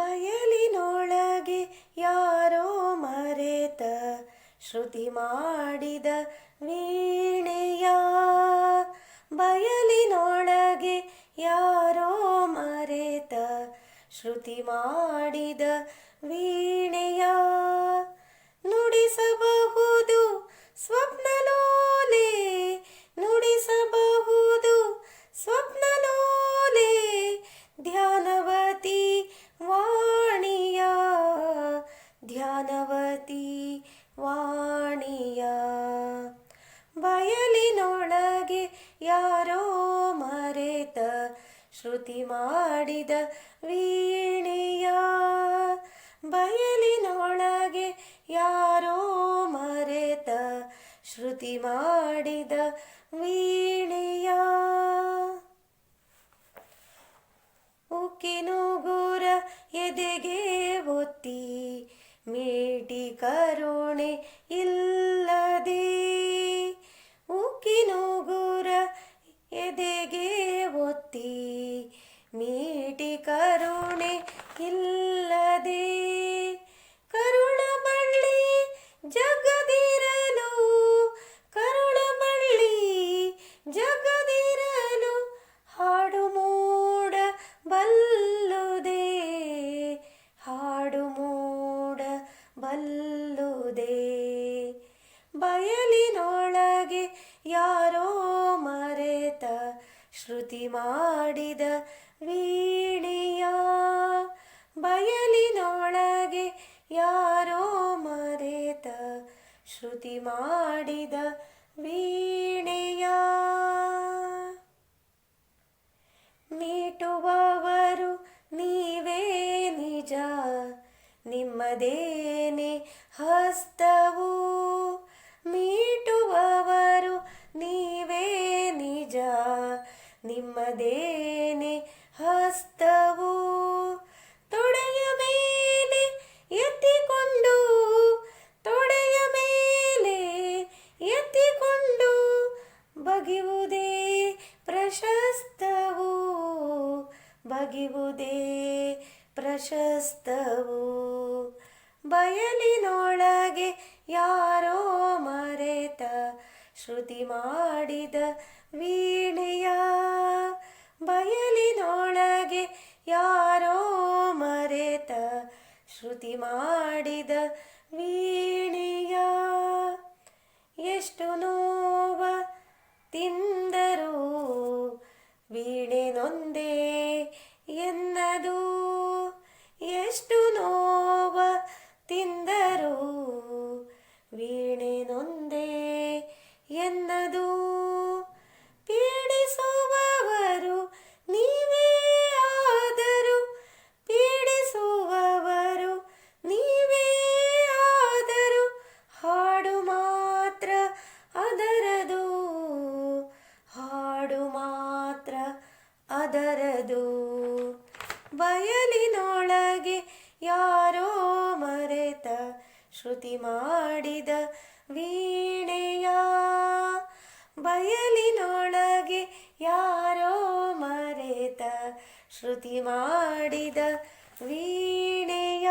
ಬಯಲಿನೊಳಗೆ ಯಾರೋ ಮರೆತ ಶ್ರುತಿ ಮಾಡಿದ ವೀಣೆಯ. ಬಯಲಿನೊಳಗೆ ಯಾರೋ ಮರೆತ ಶ್ರುತಿ ಮಾಡಿದ ವೀಣೆಯ. ನುಡಿಸಬಹುದು ಸ್ವಪ್ನಲೋಲೆ, ನುಡಿಸಬಹುದು ಸ್ವಪ್ನಲೋಲೆ ಧ್ಯಾನವತಿ ವಾಣಿಯ, ಧ್ಯಾನವತಿ ವಾಣಿಯ. ಬಯಲಿನೊಳಗೆ ಯಾರೋ ಮರೆತ ಶ್ರುತಿ ಮಾಡಿದ ವೀಣೆಯ. ಬಯಲಿನೊಳಗೆ ಯಾರೋ ಮರೆತ ಶ್ರುತಿ ಮಾಡಿದ ವೀಣೆಯ. ಉಕ್ಕಿನುಗುರ ಎದೆಗೆ ಒತ್ತಿ ಮೀಟಿ ಕರುಣೆ ಇಲ್ಲದೆ, ಉಕ್ಕಿನುಗುರ ಎದೆಗೆ ಒತ್ತಿ ಮೀಟಿ ಕರುಣೆ ಇಲ್ಲದೆ. ಕರುಣ ಬಳ್ಳಿ ಜಗದಿರಲು, ಕರುಣ ಬಳ್ಳಿ ಜಗದಿರಲು ಹಾಡು ಮೂಡ ಬಲ್ಲುದೆ, ಹಾಡು ಮೂಡ ಬಲ್ಲುದೆ. ಬಯಲಿನೊಳಗೆ ಯಾರೋ ಮರೆತ ಶ್ರುತಿ ಮಾಡಿದ ವೀಣೆಯ. ಬಯಲಿನೊಳಗೆ ಯಾರೋ ಮರೆತ ಶ್ರುತಿ ಮಾಡಿದ ವೀಣೆಯ. ಮೀಟುವವರು ನೀವೇ ನಿಜ, ನಿಮ್ಮದೇನೆ ಹಸ್ತವು. ಮೀಟುವವರು ನೀವೇ ನಿಜ, ನಿಮ್ಮದೇನೆ ಹಸ್ತವು. ತೊಡೆಯ ಮೇಲೆ ಎತ್ತಿಕೊಂಡು, ತೊಡೆಯ ಮೇಲೆ ಎತ್ತಿಕೊಂಡು ಬಗೆಯುವುದೇ ಪ್ರಶಸ್ತವು, ಬಗೆಯುವುದೇ ಪ್ರಶಸ್ತವು. ಬಯಲಿನೊಳಗೆ ಯಾರೋ ಮರೆತ ಶ್ರುತಿ ಮಾಡಿದ ವೀಣೆಯ. ಬಯಲಿನೊಳಗೆ ಯಾರೋ ಮರೆತ ಶ್ರುತಿ ಮಾಡಿದ ವೀಣೆಯ. ಎಷ್ಟು ನೋವ ತಿಂದರೂ ವೀಣೆ ನೊಂದೇ ಎನ್ನದು, ಎಷ್ಟು ನೋವ ತಿಂದರೂ ವೀಣೆ ನೊಂದೇ ಎನ್ನದು. ಪೀಡಿಸುವವರು ನೀವೇ ಆದರೂ, ಪೀಡಿಸುವವರು ನೀವೇ ಆದರೂ ಹಾಡು ಮಾತ್ರ ಅದರದು, ಹಾಡು ಮಾತ್ರ ಅದರದು. ಬಯಲಿನೊಳಗೆ ಯಾರೋ ಮರೆತ ಶ್ರುತಿ ಮಾಡಿದ ವೀಣೆಯ. ಬಯಲಿನೊಳಗೆ ಯಾರೋ ಮರೆತ ಶ್ರುತಿ ಮಾಡಿದ ವೀಣೆಯ.